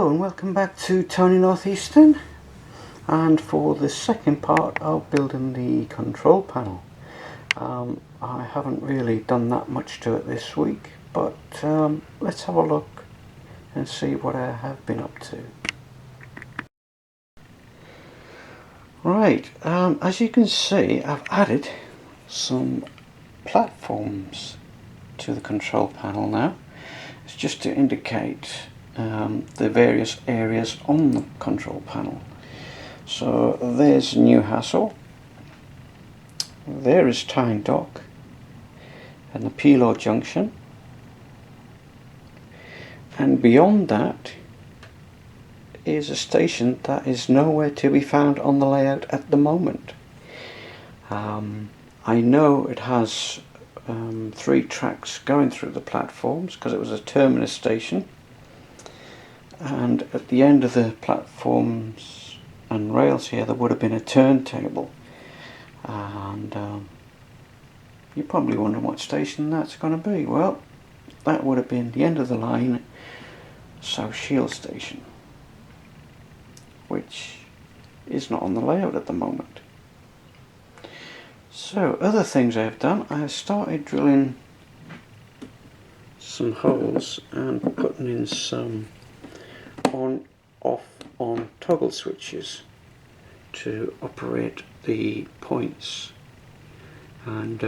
Hello and welcome back to Tony Northeastern, and for the second part of building the control panel. I haven't really done that much to it this week, but let's have a look and see what I have been up to. Right, as you can see, I've added some platforms to the control panel now. It's just to indicate the various areas on the control panel. So there's Newcastle, there is Tyne Dock and the Pelo Junction, and beyond that is a station that is nowhere to be found on the layout at the moment. I know it has 3 tracks going through the platforms because it was a terminus station, and at the end of the platforms and rails here there would have been a turntable, and you're probably wondering what station that's going to be. Well, that would have been the end of the line, South Shield Station, which is not on the layout at the moment. So other things I've done, I have started drilling some holes and putting in some on off on toggle switches to operate the points, and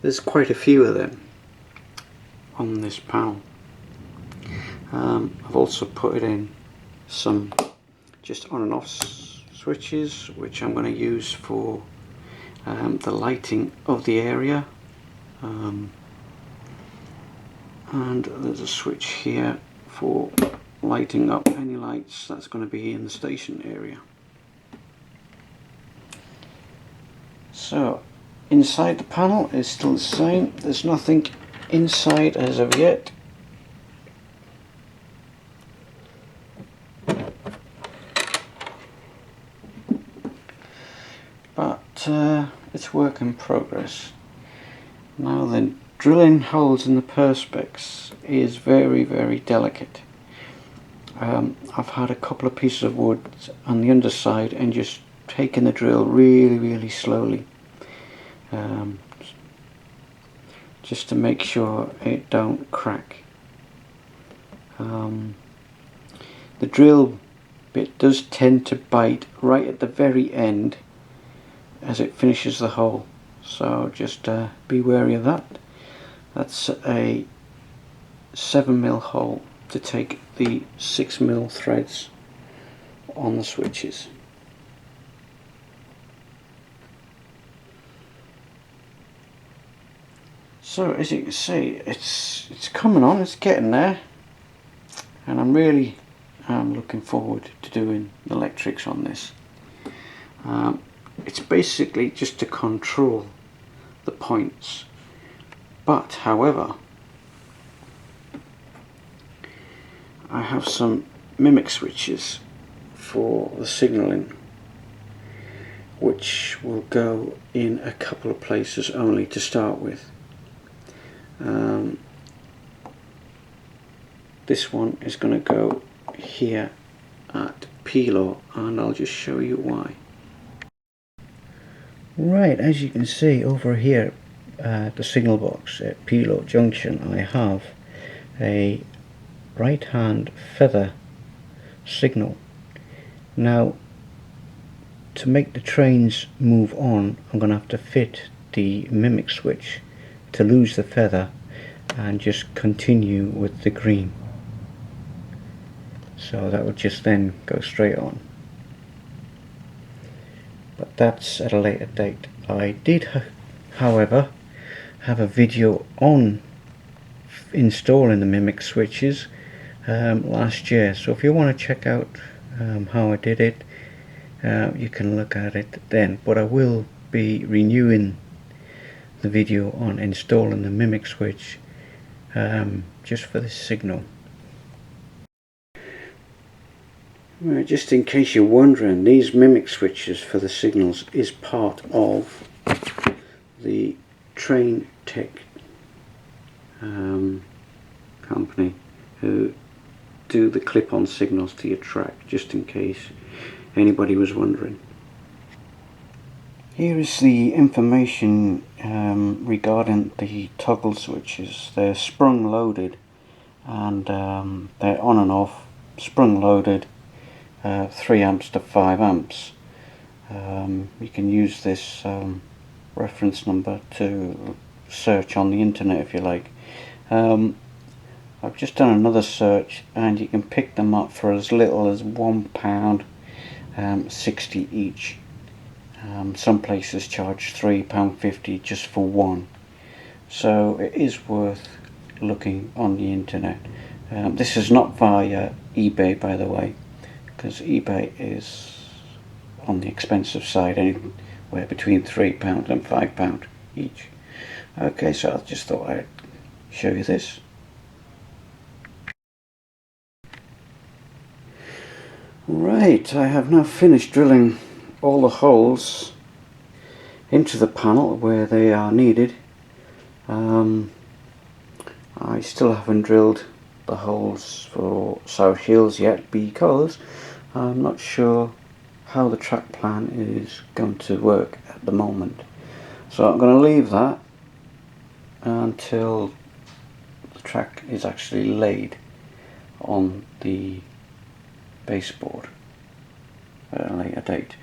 there's quite a few of them on this panel. I've also put in some just on and off switches which I'm going to use for the lighting of the area, and there's a switch here for lighting up any lights that's going to be in the station area. So inside the panel is still the same, there's nothing inside as of yet. But it's work in progress. Now then, drilling holes in the perspex is very, very delicate. I've had a couple of pieces of wood on the underside and just taken the drill really slowly, just to make sure it don't crack. The drill bit does tend to bite right at the very end as it finishes the hole, so just be wary of that. That's a 7mm hole to take the 6mm threads on the switches. So as you can see, it's coming on, it's getting there, and I'm really looking forward to doing the electrics on this. It's basically just to control the points, but however I have some mimic switches for the signalling, which will go in a couple of places only to start with. This one is going to go here at Pelo, and I'll just show you why. Right, as you can see over here at the signal box at Pelo Junction, I have a right hand feather signal. Now, to make the trains move on, I'm going to have to fit the mimic switch to lose the feather and just continue with the green. So that would just then go straight on. But that's at a later date. I did, however, have a video on installing the mimic switches last year, so if you want to check out how I did it, you can look at it then. But I will be renewing the video on installing the mimic switch just for this signal. Right, just in case you're wondering, these mimic switches for the signals is part of the Train Tech company who do the clip-on signals to your track, just in case anybody was wondering. Here is the information regarding the toggle switches. They're sprung loaded, and they're on and off, sprung loaded, 3 amps to 5 amps. You can use this reference number to search on the internet if you like. I've just done another search, and you can pick them up for as little as £1.60 each. Some places charge £3.50 just for one, so it is worth looking on the internet. This is not via eBay, by the way, because eBay is on the expensive side, anywhere between £3 and £5 each. Okay, so I just thought I'd show you this. Right, I have now finished drilling all the holes into the panel where they are needed. I still haven't drilled the holes for South Shields yet, because I'm not sure how the track plan is going to work at the moment. So I'm going to leave that until the track is actually laid on the baseboard at a later date.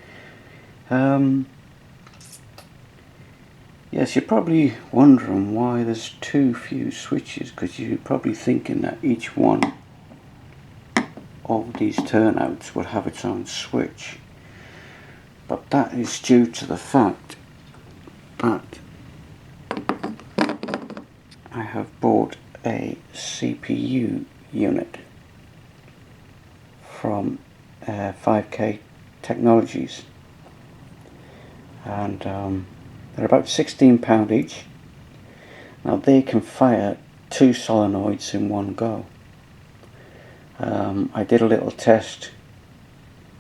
Yes, you're probably wondering why there's too few switches, because you're probably thinking that each one of these turnouts would have its own switch, but that is due to the fact that I have bought a CPU unit from 5K Technologies, and they're about £16 each. Now they can fire 2 solenoids in one go. I did a little test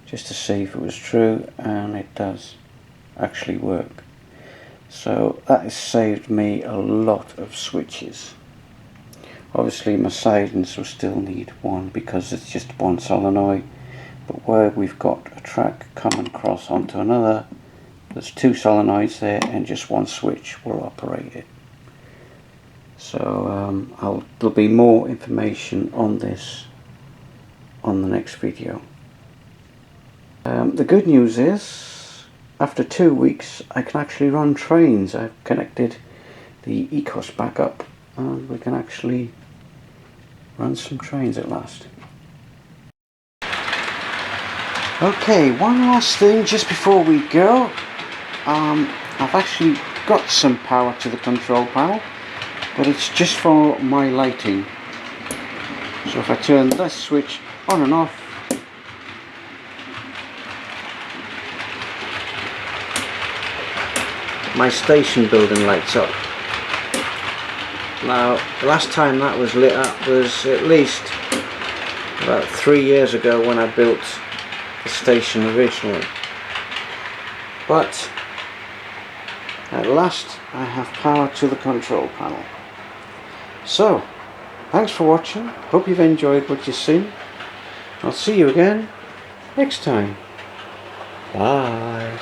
just to see if it was true, and it does actually work. So that has saved me a lot of switches. Obviously my sidings will still need one because it's just one solenoid, but where we've got a track coming across onto another, there's 2 solenoids there and just one switch will operate it. So there'll be more information on this on the next video. The good news is, after 2 weeks I can actually run trains. I've connected the ECOS back up, and we can actually run some trains at last. Okay, one last thing just before we go. I've actually got some power to the control panel, but it's just for my lighting. So if I turn this switch on and off, my station building lights up. Now, the last time that was lit up was at least about 3 years ago when I built the station originally. But at last I have power to the control panel. So, thanks for watching. Hope you've enjoyed what you've seen. I'll see you again next time. Bye.